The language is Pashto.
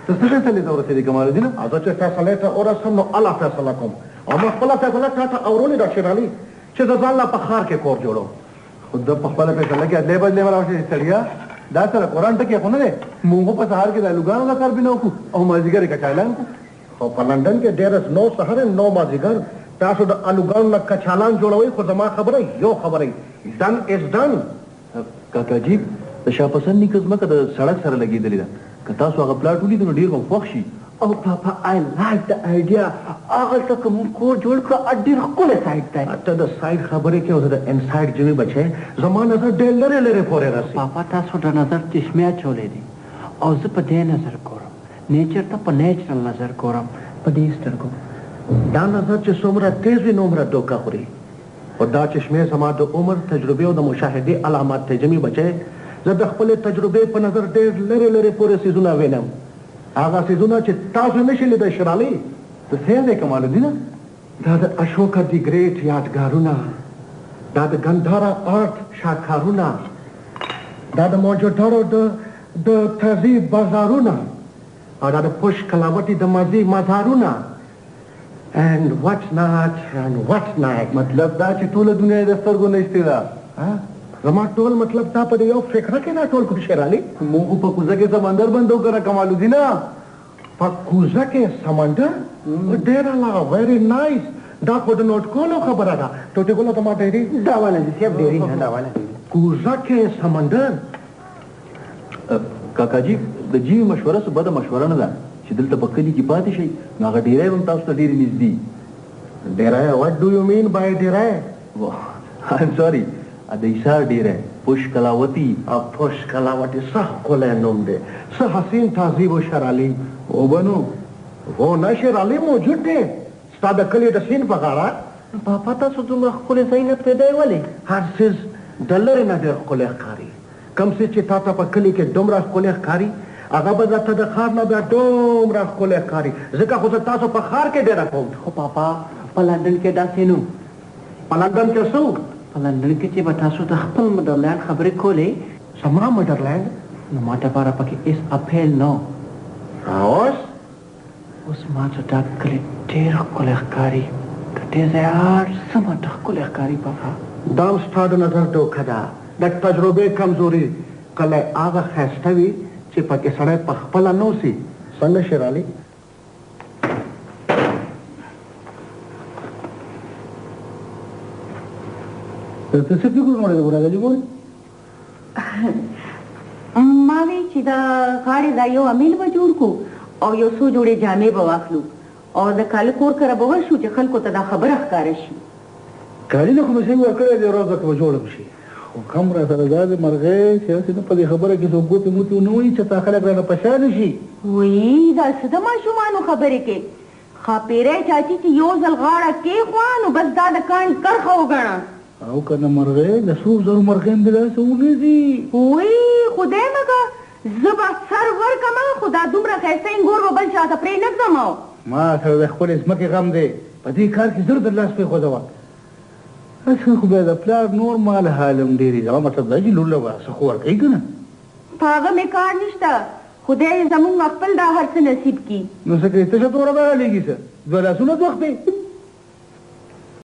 ته څه فیصلې ته ورسېدې کمال الدین؟ زه چې فیصلې ته ورسم نو الله فیصله کوم او ما خپله فیصله تا ته اورولې ده شیر علي چې زه ځان لا په ښار کې کور جوړوم. خو ده په خپله فیصله کې ادلې بدلې راوړې سړیا دا سره قرآن ټکي خو نه دی. موږ په سهار کې د الوګانو دا کار بنا وکړو او مازدیګر یې کچالان کړو. خو په لندن کې ډېر نو سهار نو مازدیګر تاسو د الوګانو نه کچالان جوړوئ خو زما خبره یو خبره ډن از ډن. کاکاجي د شاپسند نیکه ځمکه د سړک سره لګېدلې ده که تاسو هغه پلاټ ولیدو نو ډېر به خوښ شي. او پاپا آی لایک د آیډیا هغلته که مونږ کور جوړ کړو ډېر ښکلی سایډ دی. ته د سایډ خبرې کوې او زه د انسایډ جوړې بچی زما نظر ډېر لرې لرې پورې رسي. پاپا تاسو د نظر چشمې اچولی دي او زه په دې نظر ګورم نیچر ته په نیچرل نظر ګورم په دې سترګو. دا نظر چې څومره تیز وي نو عمره دوکه خوري او دا چشمې زما د عمر تجربې او د مشاهدې علامات دی. جمي بچی زه د خپلې تجربې په نظر ډېر لرې لرې پورې څیزونه وینم هغه څیزونه چې تاسو نشئ لیدی شیر علي. ته څه دی کمال الدین؟ دا د اشوکا دی ګریټ یادګارونه دا د ګندهارا آرټ شاهکارونه دا د موجودارو د تهذیب بازارونه او دا د پوش کلاوټي د مازی مزارونه and what not and what not. مطلب دا چې ټوله دنیا یې د سترګو نه ایستې ده. زما ټول مطلب دا په دې یو فکره کې نه ټول کړو شیر علي. موږ په کوزه کې سمندر بندو کړه کمال الدین. په کوزه کې سمندر ډېره لا ویری نایس. دا خو د نوټ کولو خبره ده. ټوټې ګله ته ما ډېرې دا والا دي صاحب ډېرې نه دا والا کوزه کې سمندر. کاکاجي د جیوي مشوره څه بده مشوره نه ده چې دلته په کلي کې پاتې شئ نو هغه ډیری به هم تاسو ته ډېرې نږدې. ډیری وټ ډو یو مین بای ډیری؟ ایم سوري د ایسار ډیری پوش کلاوتي. پوش کلاوتي څه ښکلی نوم دی څه حسین تهذیب و شیر علي. وبنو هو نه شیر علي موجود دی ستا د کلي د سیند په غاړه. پاپا تاسو دومره ښکلی ځای نه پرېږدی ولې؟ هر څیز د لرې نه ډېر ښکلی ښکاري. کوم څیز چې تا ته په کلي کې دومره ښکلی ښکاري هغه به درته د ښار نه بیا دومره ښکلی ښکاري. ځکه خو زه تاسو په ښار کې ډېره کوم. خو پاپا په لندن کې داسې نه په لندن کې څه په لندن کې چې به تاسو د خپل مدرلینډ خبرې کولې زما مدرلینډ نو ما دپاره پکې هېڅ اپیل نه اوس ما ته دا کلی ډېر ښکلی ښکاري د دې ځای هر څه ماته ښکلی ښکاري پاپا. دا هم ستا د نظر ټوکه ده د تجربې کمزوري. کلی هغه ښایسته وي چې پکې سړی په خپله نه اوسي. څنګه شیر علي؟ ته څه فکر کوړی دی ګوراګلي ګورې؟ ما وی چې دا غاړې دا یو امیل به جوړ کړو او یو څو جوړې جامې به واخلو او د کاله کور کره به ورشو چې خلکو ته دا خبره ښکاره شي. کالي نه خو مې څنګه ورکړی دی ورځ به جوړه شي خو کم را سره دا د مرغۍ چې هسې نه په دې خبره کې څوک ګوتې موتې ونه وایي چې تا خلک رانه پشانه شي. وی دا څه د ماشومانو خبرې کې ښاپیری چاچي چې یو ځل غاړه کېښوه نو بس دا د کاڼي کرښه وګڼه. او که نه مرغۍ د څو زرو مرغۍ هم د داسې ونیسي. وی خدای مګه زه به سر ورکمه خو دا دومره ښایسته انګور به بل چاته پرېنږدم. ما سره د خپلې ځمکې غم دی په دې کار کې زر در لاس پرېښودوه. اصل خو بیا د پلار نور مال حال هم ډېرې زما مطلب دا چې لور له به څه خو ورکوي که نه. په هغه مې کار نشته خدای زموږ خپل دا هر څه نصیب کړي. نو څه کوې تشه توره به رالېږي څه دوه لاسونه دوه خپې